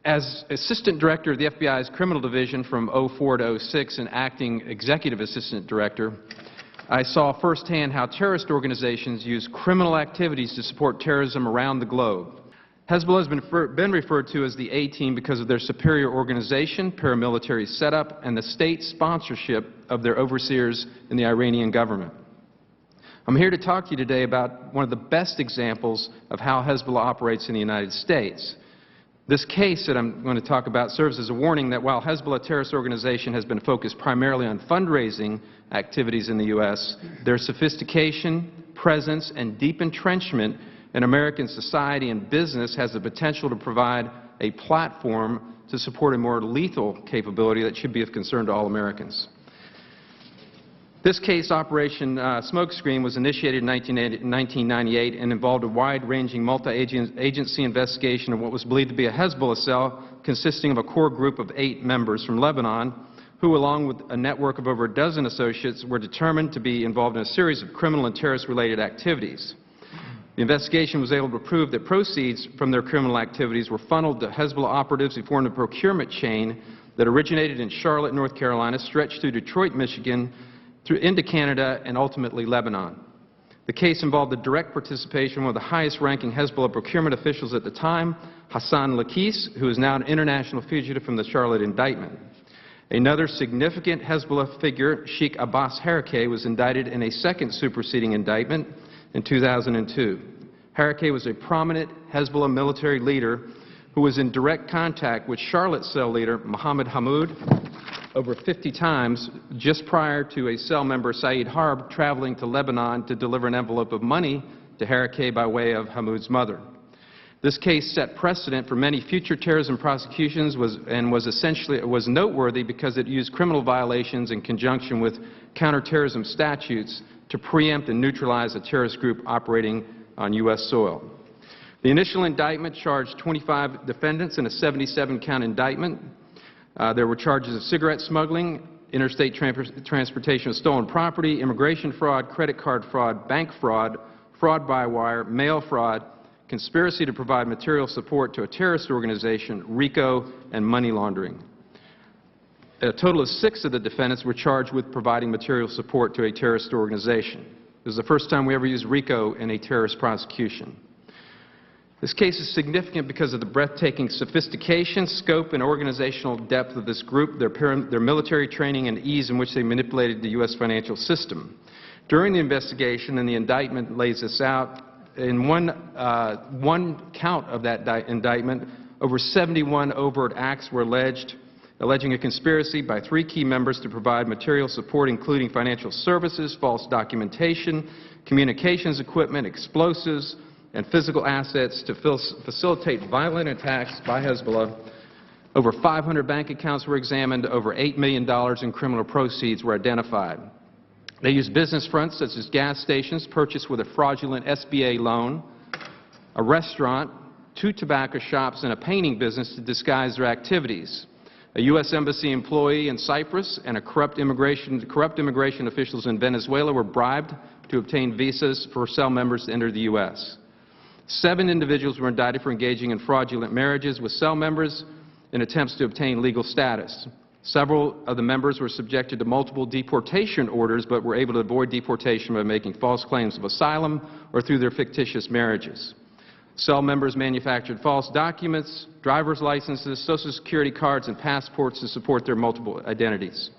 As Assistant Director of the FBI's Criminal Division from 2004 to 2006 and Acting Executive Assistant Director, I saw firsthand how terrorist organizations use criminal activities to support terrorism around the globe. Hezbollah has been referred to as the A-Team because of their superior organization, paramilitary setup, and the state sponsorship of their overseers in the Iranian government. I'm here to talk to you today about one of the best examples of how Hezbollah operates in the United States. This case that I'm going to talk about serves as a warning that while Hezbollah terrorist organization has been focused primarily on fundraising activities in the U.S., their sophistication, presence, and deep entrenchment in American society and business has the potential to provide a platform to support a more lethal capability that should be of concern to all Americans. This case, Operation Smokescreen, was initiated in 1998 and involved a wide-ranging multi-agency investigation of what was believed to be a Hezbollah cell consisting of a core group of 8 members from Lebanon who, along with a network of over a dozen associates, were determined to be involved in a series of criminal and terrorist-related activities. The investigation was able to prove that proceeds from their criminal activities were funneled to Hezbollah operatives who formed a procurement chain that originated in Charlotte, North Carolina, stretched through Detroit, Michigan, into Canada, and ultimately Lebanon. The case involved the direct participation of one of the highest-ranking Hezbollah procurement officials at the time, Hassan Lakis, who is now an international fugitive from the Charlotte indictment. Another significant Hezbollah figure, Sheikh Abbas Harakeh, was indicted in a second superseding indictment in 2002. Harakeh was a prominent Hezbollah military leader who was in direct contact with Charlotte cell leader Mohammed Hammoud over 50 times just prior to a cell member, Saeed Harb, traveling to Lebanon to deliver an envelope of money to Harakeh by way of Hammoud's mother. This case set precedent for many future terrorism prosecutions and was noteworthy because it used criminal violations in conjunction with counterterrorism statutes to preempt and neutralize a terrorist group operating on U.S. soil. The initial indictment charged 25 defendants in a 77-count indictment. There were charges of cigarette smuggling, interstate transportation of stolen property, immigration fraud, credit card fraud, bank fraud, fraud by wire, mail fraud, conspiracy to provide material support to a terrorist organization, RICO, and money laundering. A total of 6 of the defendants were charged with providing material support to a terrorist organization. It was the first time we ever used RICO in a terrorist prosecution. This case is significant because of the breathtaking sophistication, scope, and organizational depth of this group, their military training, and ease in which they manipulated the U.S. financial system. During the investigation, and the indictment lays this out, in one count of that indictment, over 71 overt acts were alleging a conspiracy by 3 key members to provide material support, including financial services, false documentation, communications equipment, explosives, and physical assets to facilitate violent attacks by Hezbollah. Over 500 bank accounts were examined. Over $8 million in criminal proceeds were identified. They used business fronts such as gas stations purchased with a fraudulent SBA loan, a restaurant, 2 tobacco shops, and a painting business to disguise their activities. A U.S. Embassy employee in Cyprus and corrupt immigration officials in Venezuela were bribed to obtain visas for cell members to enter the U.S. 7 individuals were indicted for engaging in fraudulent marriages with cell members in attempts to obtain legal status. Several of the members were subjected to multiple deportation orders but were able to avoid deportation by making false claims of asylum or through their fictitious marriages. Cell members manufactured false documents, driver's licenses, Social Security cards, and passports to support their multiple identities.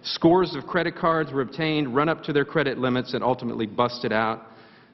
Scores of credit cards were obtained, run up to their credit limits, and ultimately busted out.